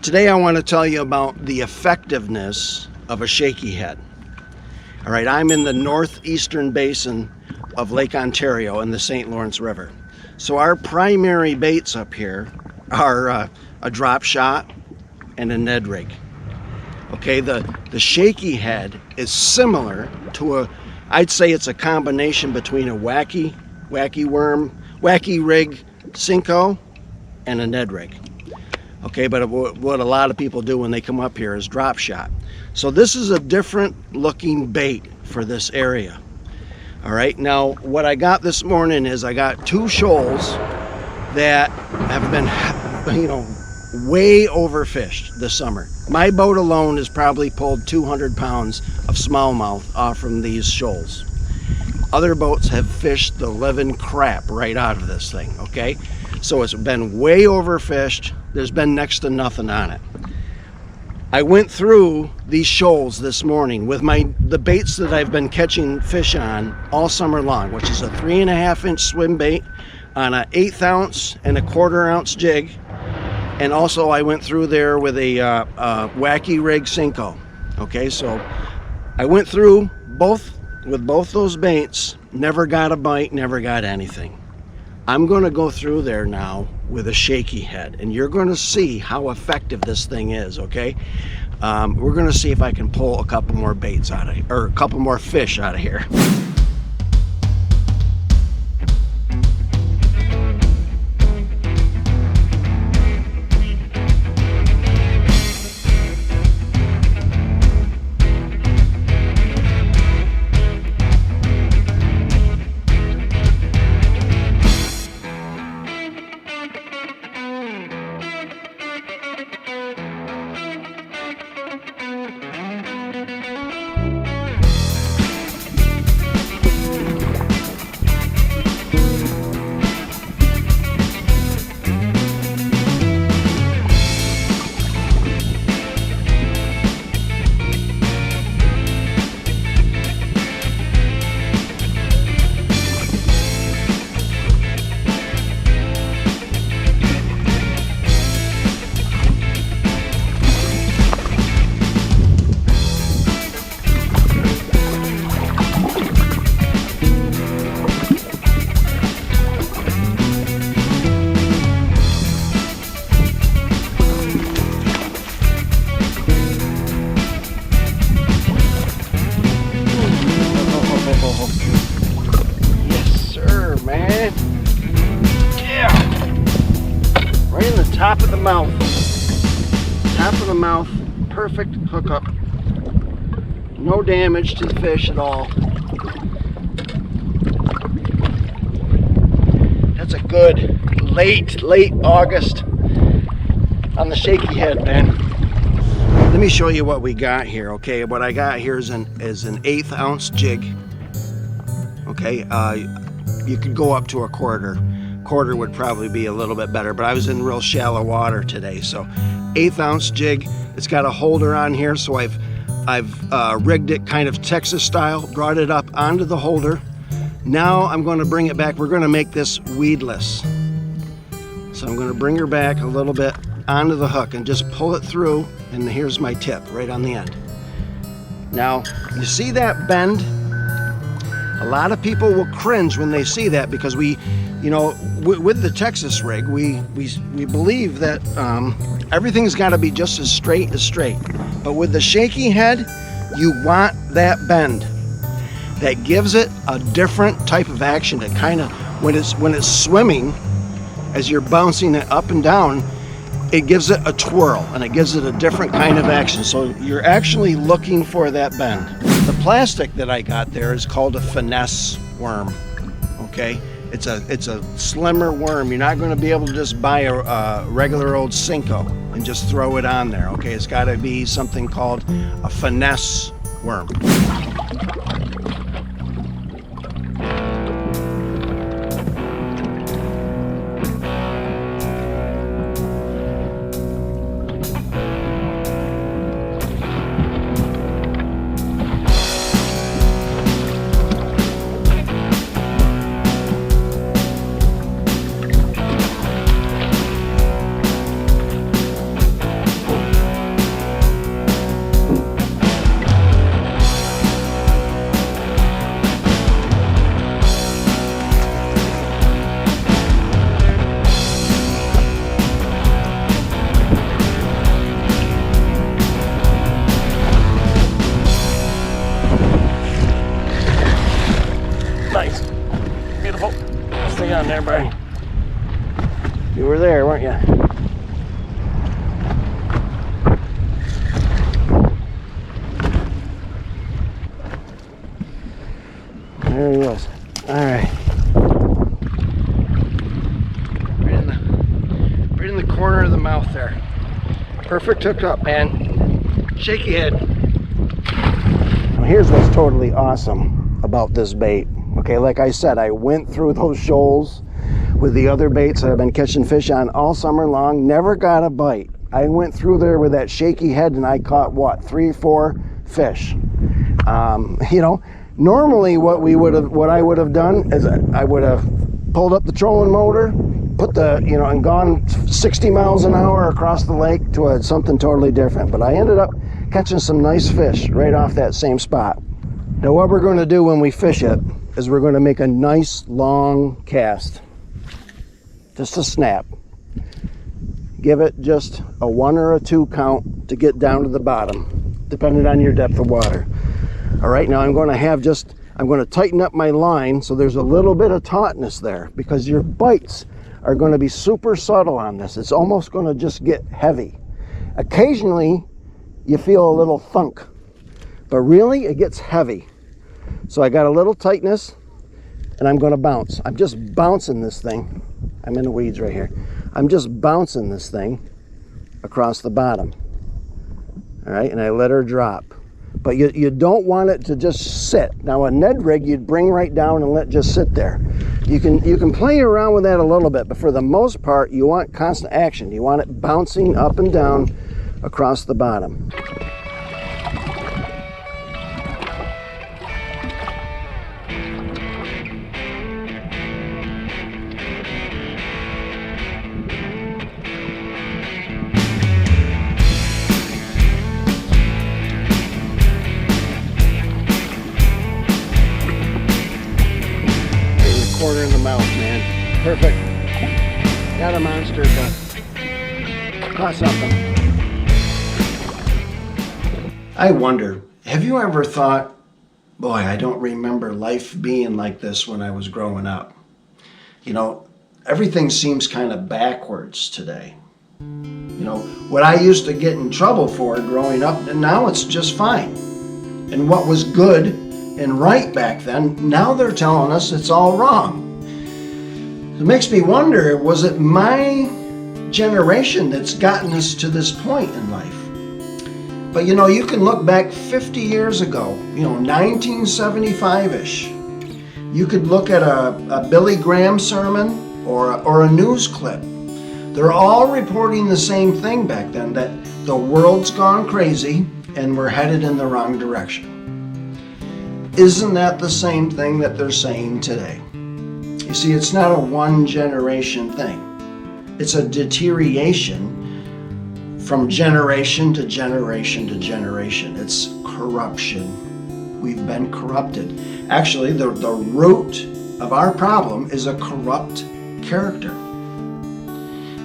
Today I want to tell you about the effectiveness of a shaky head. All right, I'm in the Northeastern basin of Lake Ontario in the St. Lawrence River. So our primary baits up here are a drop shot and a Ned rig. Okay, the shaky head is similar to I'd say it's a combination between a wacky rig Senko and a Ned rig. Okay, but what a lot of people do when they come up here is drop shot. So this is a different looking bait for this area. All right, now what I got this morning is I got two shoals that have been, way overfished this summer. My boat alone has probably pulled 200 pounds of smallmouth off from these shoals. Other boats have fished the living crap right out of this thing, okay? So it's been way overfished. There's been next to nothing on it. I went through these shoals this morning with the baits that I've been catching fish on all summer long, which is a 3.5 inch swim bait on an 1/8 ounce and a 1/4 ounce jig. And also I went through there with a Wacky rig Senko. Okay, so I went through with both those baits, never got a bite, never got anything. I'm going to go through there now with a shaky head, and you're going to see how effective this thing is, okay? We're going to see if I can pull a couple more baits out of here, or a couple more fish out of here. Top of the mouth, perfect hookup, no damage to the fish at all. That's a good late August on the shaky head, man. Let me show you what we got here. Okay, what I got here is an 1/8 ounce jig. Okay, you could go up to a quarter would probably be a little bit better, but I was in real shallow water today. So 1/8 ounce jig. It's got a holder on here, so I've rigged it kind of Texas style, brought it up onto the holder. Now I'm going to bring it back. We're going to make this weedless. So I'm going to bring her back a little bit onto the hook and just pull it through, and here's my tip right on the end. Now you see that bend? A lot of people will cringe when they see that, because with the Texas rig, we believe that everything's got to be just as straight as straight. But with the shaky head, you want that bend. That gives it a different type of action. It kind of, when it's swimming, as you're bouncing it up and down, it gives it a twirl, and it gives it a different kind of action. So you're actually looking for that bend. The plastic that I got there is called a finesse worm. Okay, it's a slimmer worm. You're not going to be able to just buy a regular old Senko and just throw it on there. Okay, it's got to be something called a finesse worm. were there, weren't you? There he was. All right. Right in the corner of the mouth there. Perfect hookup, man. Shaky Head. Now here's what's totally awesome about this bait. Okay, like I said, I went through those shoals with the other baits that I've been catching fish on all summer long. Never got a bite. I went through there with that Shaky Head and I caught what, 3 or 4 fish. You know, normally what I would have done is I would have pulled up the trolling motor, put the, you know, and gone 60 miles an hour across the lake to something totally different. But I ended up catching some nice fish right off that same spot. Now what we're going to do when we fish it is we're going to make a nice long cast. Just a snap. Give it just a 1 or a 2 count to get down to the bottom, depending on your depth of water. All right, now I'm going to tighten up my line so there's a little bit of tautness there, because your bites are going to be super subtle on this. It's almost going to just get heavy. Occasionally you feel a little thunk, but really it gets heavy. So I got a little tightness and I'm going to bounce. I'm just bouncing this thing. I'm in the weeds right here. I'm just bouncing this thing across the bottom. All right, and I let her drop. But you don't want it to just sit. Now a Ned rig you'd bring right down and let just sit there. You can play around with that a little bit, but for the most part you want constant action. You want it bouncing up and down across the bottom. Corner in the mouth, man. Perfect. Got a monster, but caught something. I wonder, have you ever thought, boy, I don't remember life being like this when I was growing up. You know, everything seems kind of backwards today. You know, what I used to get in trouble for growing up, and now it's just fine. And what was good and right back then, now they're telling us it's all wrong. It makes me wonder, was it my generation that's gotten us to this point in life? But you know, you can look back 50 years ago, you know, 1975-ish. You could look at a Billy Graham sermon or a news clip. They're all reporting the same thing back then, that the world's gone crazy and we're headed in the wrong direction. Isn't that the same thing that they're saying today? You see, it's not a one generation thing. It's a deterioration from generation to generation to generation. It's corruption. We've been corrupted. Actually, the root of our problem is a corrupt character.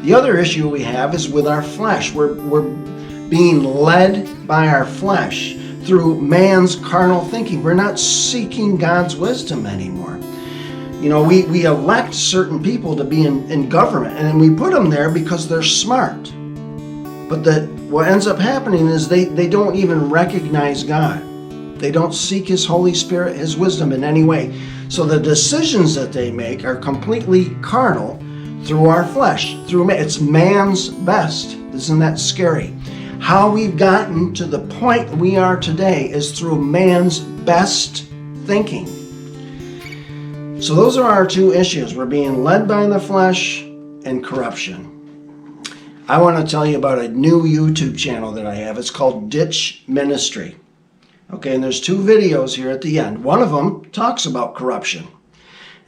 The other issue we have is with our flesh. We're being led by our flesh through man's carnal thinking. We're not seeking God's wisdom anymore. You know, we elect certain people to be in government, and we put them there because they're smart. But what ends up happening is they don't even recognize God. They don't seek His Holy Spirit, His wisdom in any way. So the decisions that they make are completely carnal through our flesh. It's man's best. Isn't that scary? How we've gotten to the point we are today is through man's best thinking. So those are our two issues. We're being led by the flesh and corruption. I want to tell you about a new YouTube channel that I have. It's called Ditch Ministry. Okay, and there's 2 videos here at the end. One of them talks about corruption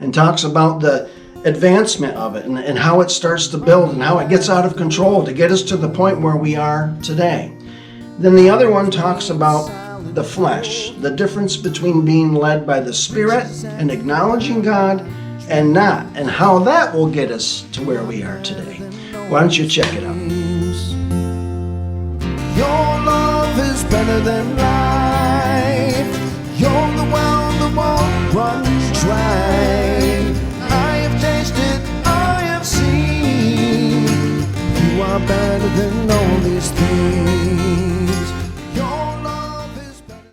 and talks about the advancement of it and how it starts to build and how it gets out of control to get us to the point where we are today. Then the other one talks about the flesh, the difference between being led by the Spirit and acknowledging God and not, and how that will get us to where we are today. Why don't you check it out? Your love is better than life. You're the well the won't run dry. I have tasted, I have seen better than all these things.